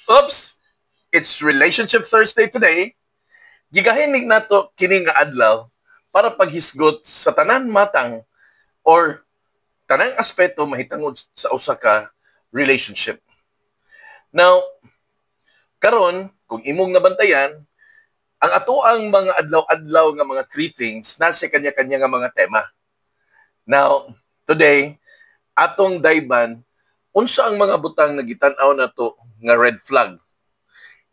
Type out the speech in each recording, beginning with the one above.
Oops! It's Relationship Thursday today. Gigahinig nato kini nga adlaw para paghisgot sa tanan matang or tanang aspeto mahitangod sa usa ka relationship. Now, karon kung imong nabantayan, ang atoang mga adlaw-adlaw nga mga three things nasa kanya-kanya nga mga tema. Now, today, atong dayban unsa ang mga butang na gitan-aw nato nga red flag.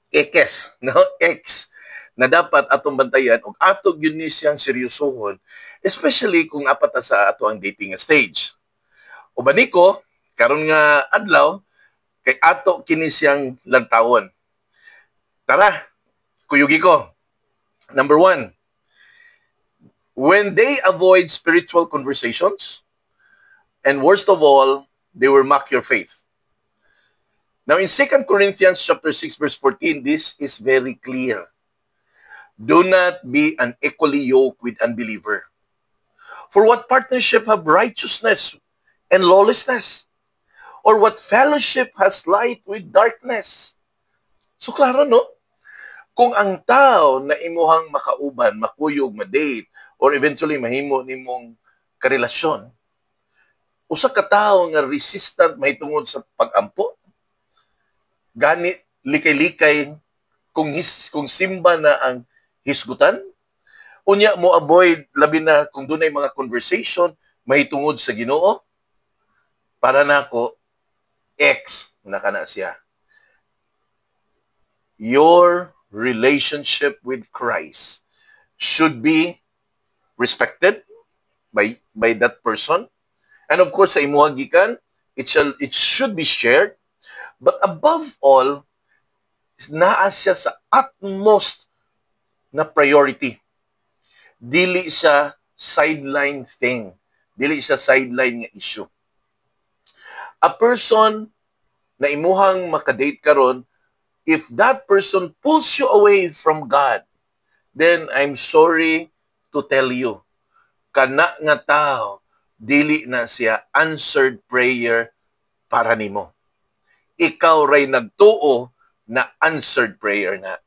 X, no? X na dapat atong bantayan ug ato gyud ni siyang seryosohon, especially kung apat sa ato ang dating stage. Uban niko karon nga adlaw kay ato kini siyang lantawon. Tara, kuyugi ko. Number 1, when they avoid spiritual conversations, and worst of all, they will mock your faith. Now in 2 Corinthians chapter 6 verse 14, this is very clear. Do not be unequally yoked with unbeliever. For what partnership have righteousness and lawlessness? Or what fellowship has light with darkness? So klaro no? Kung ang tao na imuhang makauban, makuyog, ma-date, or eventually mahimo nimong karelasyon, usa ka tawo nga resistant mahitungod sa pag-ampo, gani likay-likay kung simba na ang hisgutan, unya mo avoid labi na kung dunay mga conversation mahitungod sa Ginoo, para nako X na kana siya. Your relationship with Christ should be respected by that person, and of course sa imuha gikan it should be shared, but above all naa siya sa utmost na priority. Dili siya sideline thing. Dili siya sideline nga issue. A person na imuhang makadate karon, if that person pulls you away from God, then I'm sorry to tell you, kana nga tao, dili na siya answered prayer para nimo. Ikaw ray nagtuo na answered prayer na.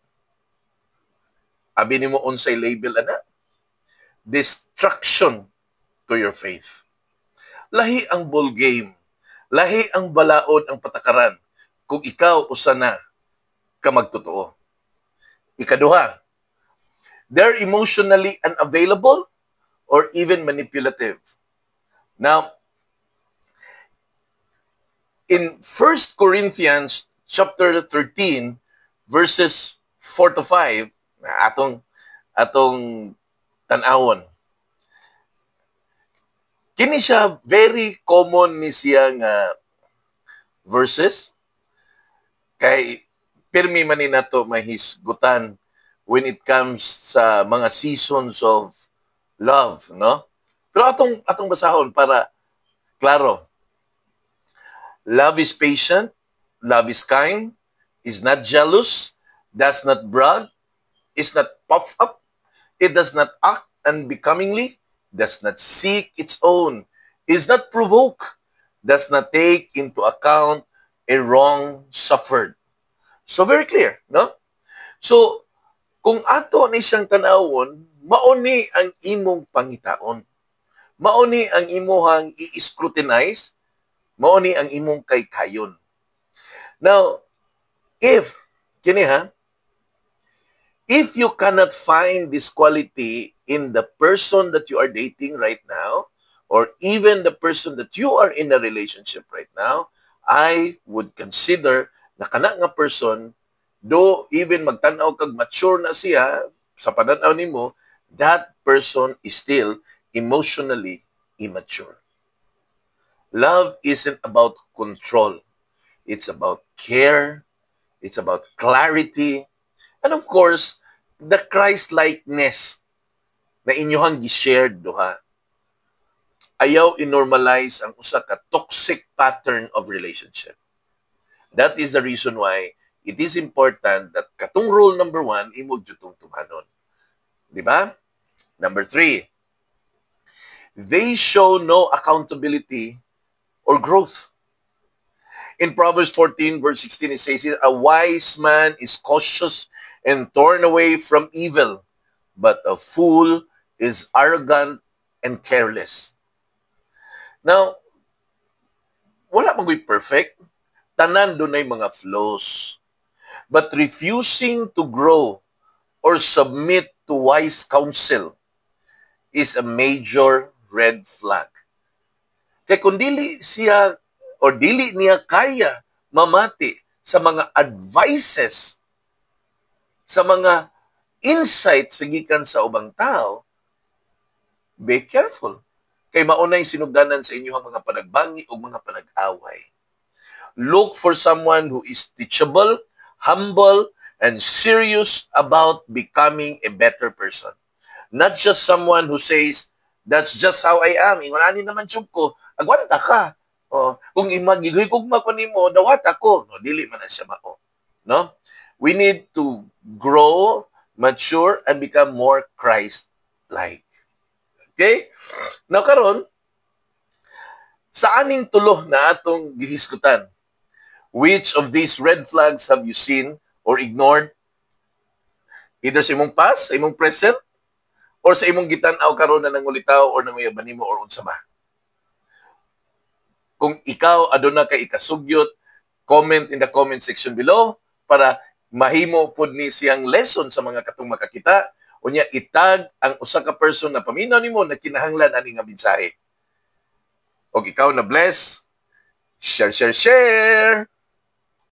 Abi nimo unsay label ana? Destruction to your faith. Lahi ang ball game. Lahi ang balaod ang patakaran kung ikaw usa na ka magtotoo. Ikaduha, they're emotionally unavailable or even manipulative. Now, in 1 Corinthians chapter 13 verses 4 to 5, atong tan-awon. Kini siya very common ni siya nga verses kay pirmi man ni nato mahisgutan when it comes sa mga seasons of love, no? Pero atong basahon para klaro. Love is patient, love is kind, is not jealous, does not brag, is not puffed up, it does not act unbecomingly, does not seek its own, is not provoked, does not take into account a wrong suffered. So very clear, no? So kung ato ni siyang tanawon, mao ni ang imong pangitaon. Mao ni ang imong i-scrutinize, mao ni ang imong kaykayon. Now, if you cannot find this quality in the person that you are dating right now, or even the person that you are in a relationship right now, I would consider na kana nga person, though even magtanaw kag mature na siya sa pananaw nimo, that person is still emotionally immature. Love isn't about control. It's about care. It's about clarity. And of course, the Christ-likeness na inyohang gi-shared duha. Ayaw i-normalize ang usa ka toxic pattern of relationship. That is the reason why it is important that katong rule number 1, imo jutong tumanon. Di ba? Number 3, they show no accountability or growth. In Proverbs 14, verse 16, it says, a wise man is cautious and torn away from evil, but a fool is arrogant and careless. Now, wala mang perfect. Tanan doon ay mga flaws. But refusing to grow or submit to wise counsel is a major red flag. Kaya kung dili siya o dili niya kaya mamati sa mga advices, sa mga insights gikan sa ubang tao, be careful. Kay maunay sinugdanan sa inyong mga panagbangi o mga panag-away. Look for someone who is teachable, humble, and serious about becoming a better person. Not just someone who says, that's just how I am. Ingunani naman siyog ko. Agwanta ka. O, kung imagigoy kong makunimo, dawat ako. No, dili man na siya mao. No? We need to grow, mature, and become more Christ-like. Okay? Now, karon, sa aning tulo na atong gihiskutan, which of these red flags have you seen or ignored? Either sa imong past, sa imong present, or sa imong gitan-aw karon na nangulitaw or nanguyaban nimo or unsa ba? Kung ikaw aduna kay ikasugyot, comment in the comment section below para mahimo pod ni siyang lesson sa mga katong makakita. Unya itag ang usa ka person na paminaw nimo na kinahanglan ani nga mensahe. Og ikaw na bless, share.